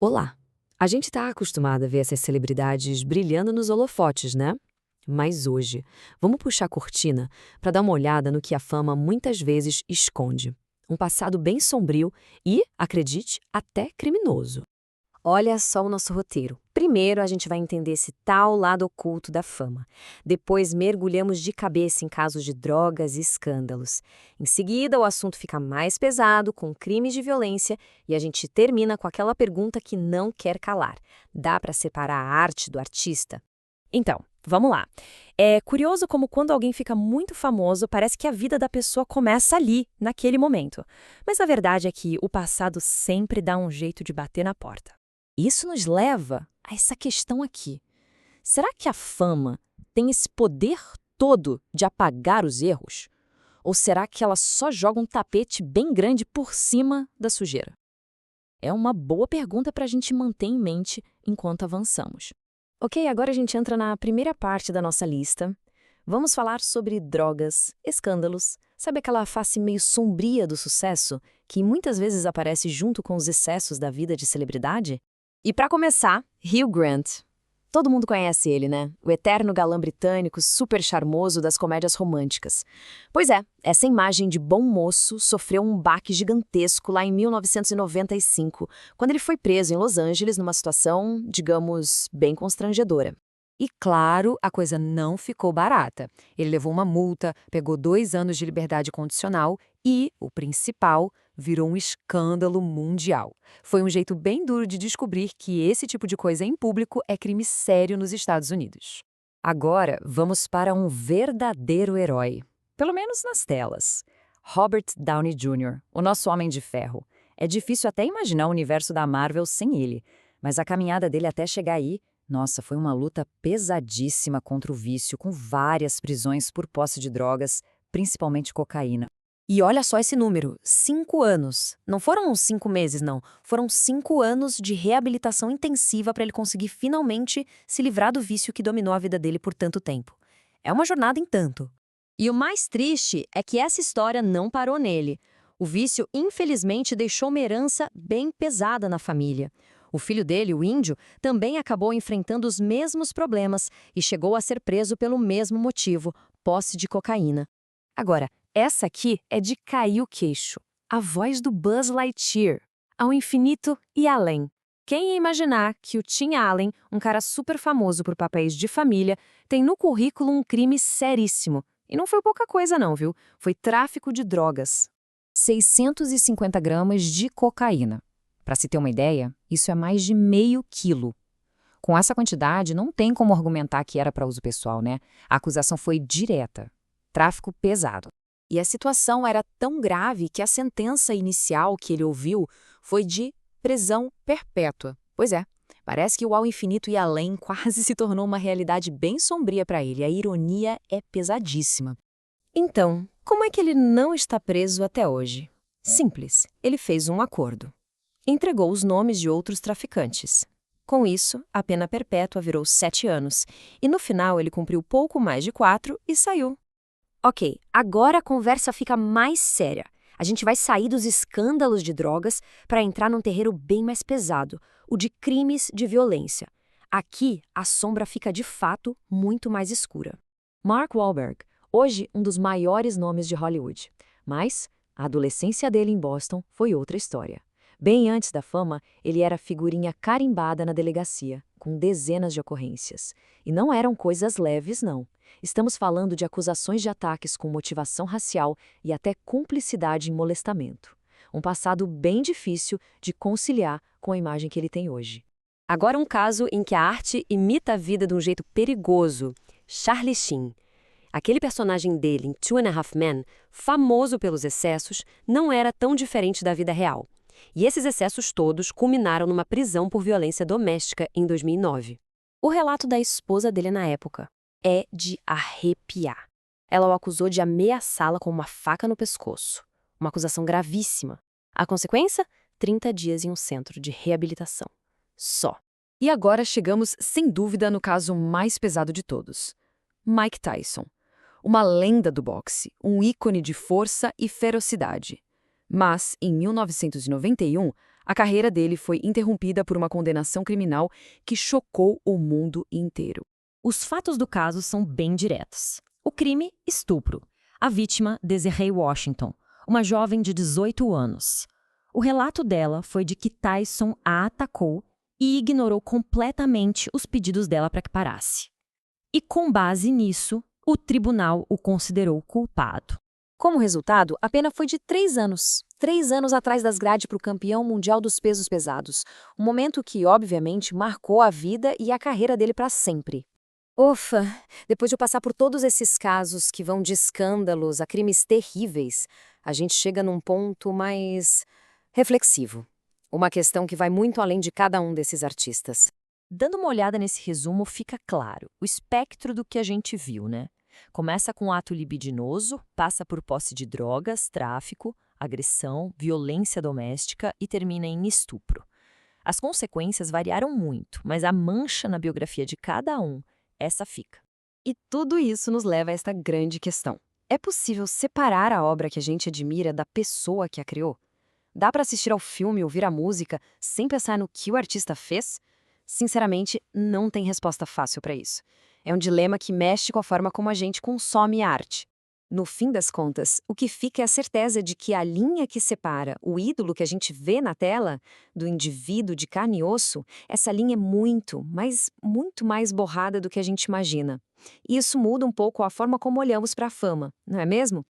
Olá! A gente está acostumado a ver essas celebridades brilhando nos holofotes, né? Mas hoje, vamos puxar a cortina para dar uma olhada no que a fama muitas vezes esconde. Um passado bem sombrio e, acredite, até criminoso. Olha só o nosso roteiro. Primeiro, a gente vai entender esse tal lado oculto da fama. Depois, mergulhamos de cabeça em casos de drogas e escândalos. Em seguida, o assunto fica mais pesado, com crimes de violência, e a gente termina com aquela pergunta que não quer calar: dá para separar a arte do artista? Então, vamos lá. É curioso como quando alguém fica muito famoso, parece que a vida da pessoa começa ali, naquele momento. Mas a verdade é que o passado sempre dá um jeito de bater na porta. Isso nos leva a essa questão aqui. Será que a fama tem esse poder todo de apagar os erros? Ou será que ela só joga um tapete bem grande por cima da sujeira? É uma boa pergunta para a gente manter em mente enquanto avançamos. Ok, agora a gente entra na primeira parte da nossa lista. Vamos falar sobre drogas, escândalos, sabe aquela face meio sombria do sucesso que muitas vezes aparece junto com os excessos da vida de celebridade? E para começar, Hugh Grant. Todo mundo conhece ele, né? O eterno galã britânico super charmoso das comédias românticas. Pois é, essa imagem de bom moço sofreu um baque gigantesco lá em 1995, quando ele foi preso em Los Angeles numa situação, digamos, bem constrangedora. E claro, a coisa não ficou barata. Ele levou uma multa, pegou 2 anos de liberdade condicional e, o principal, virou um escândalo mundial. Foi um jeito bem duro de descobrir que esse tipo de coisa em público é crime sério nos Estados Unidos. Agora, vamos para um verdadeiro herói. Pelo menos nas telas. Robert Downey Jr., o nosso Homem de Ferro. É difícil até imaginar o universo da Marvel sem ele, mas a caminhada dele até chegar aí, nossa, foi uma luta pesadíssima contra o vício, com várias prisões por posse de drogas, principalmente cocaína. E olha só esse número, 5 anos. Não foram uns 5 meses, não. Foram 5 anos de reabilitação intensiva para ele conseguir finalmente se livrar do vício que dominou a vida dele por tanto tempo. É uma jornada em tanto. E o mais triste é que essa história não parou nele. O vício, infelizmente, deixou uma herança bem pesada na família. O filho dele, o Índio, também acabou enfrentando os mesmos problemas e chegou a ser preso pelo mesmo motivo, posse de cocaína. Agora, essa aqui é de cair o queixo. A voz do Buzz Lightyear, ao infinito e além. Quem ia imaginar que o Tim Allen, um cara super famoso por papéis de família, tem no currículo um crime seríssimo. E não foi pouca coisa não, viu? Foi tráfico de drogas. 650 gramas de cocaína. Para se ter uma ideia, isso é mais de meio quilo. Com essa quantidade, não tem como argumentar que era para uso pessoal, né? A acusação foi direta. Tráfico pesado. E a situação era tão grave que a sentença inicial que ele ouviu foi de prisão perpétua. Pois é, parece que o ao infinito e além quase se tornou uma realidade bem sombria para ele. A ironia é pesadíssima. Então, como é que ele não está preso até hoje? Simples, ele fez um acordo. Entregou os nomes de outros traficantes. Com isso, a pena perpétua virou 7 anos, e no final ele cumpriu pouco mais de 4 e saiu. Ok, agora a conversa fica mais séria. A gente vai sair dos escândalos de drogas para entrar num terreiro bem mais pesado, o de crimes de violência. Aqui, a sombra fica de fato muito mais escura. Mark Wahlberg, hoje um dos maiores nomes de Hollywood. Mas a adolescência dele em Boston foi outra história. Bem antes da fama, ele era figurinha carimbada na delegacia, com dezenas de ocorrências. E não eram coisas leves, não. Estamos falando de acusações de ataques com motivação racial e até cumplicidade em molestamento. Um passado bem difícil de conciliar com a imagem que ele tem hoje. Agora um caso em que a arte imita a vida de um jeito perigoso. Charlie Sheen. Aquele personagem dele em Two and a Half Men, famoso pelos excessos, não era tão diferente da vida real. E esses excessos todos culminaram numa prisão por violência doméstica em 2009. O relato da esposa dele na época é de arrepiar. Ela o acusou de ameaçá-la com uma faca no pescoço. Uma acusação gravíssima. A consequência? 30 dias em um centro de reabilitação. Só. E agora chegamos, sem dúvida, no caso mais pesado de todos. Mike Tyson. Uma lenda do boxe, um ícone de força e ferocidade. Mas, em 1991, A carreira dele foi interrompida por uma condenação criminal que chocou o mundo inteiro. Os fatos do caso são bem diretos. O crime, estupro. A vítima, Desiree Washington, uma jovem de 18 anos. O relato dela foi de que Tyson a atacou e ignorou completamente os pedidos dela para que parasse. E com base nisso, o tribunal o considerou culpado. Como resultado, a pena foi de 3 anos. 3 anos atrás das grades para o campeão mundial dos pesos pesados. Um momento que, obviamente, marcou a vida e a carreira dele para sempre. Ufa, depois de eu passar por todos esses casos que vão de escândalos a crimes terríveis, a gente chega num ponto mais reflexivo. Uma questão que vai muito além de cada um desses artistas. Dando uma olhada nesse resumo, fica claro o espectro do que a gente viu, né? Começa com um ato libidinoso, passa por posse de drogas, tráfico, agressão, violência doméstica e termina em estupro. As consequências variaram muito, mas a mancha na biografia de cada um, essa fica. E tudo isso nos leva a esta grande questão. É possível separar a obra que a gente admira da pessoa que a criou? Dá para assistir ao filme e ouvir a música sem pensar no que o artista fez? Sinceramente, não tem resposta fácil para isso. É um dilema que mexe com a forma como a gente consome arte. No fim das contas, o que fica é a certeza de que a linha que separa o ídolo que a gente vê na tela do indivíduo de carne e osso, essa linha é muito mais borrada do que a gente imagina. E isso muda um pouco a forma como olhamos para a fama, não é mesmo?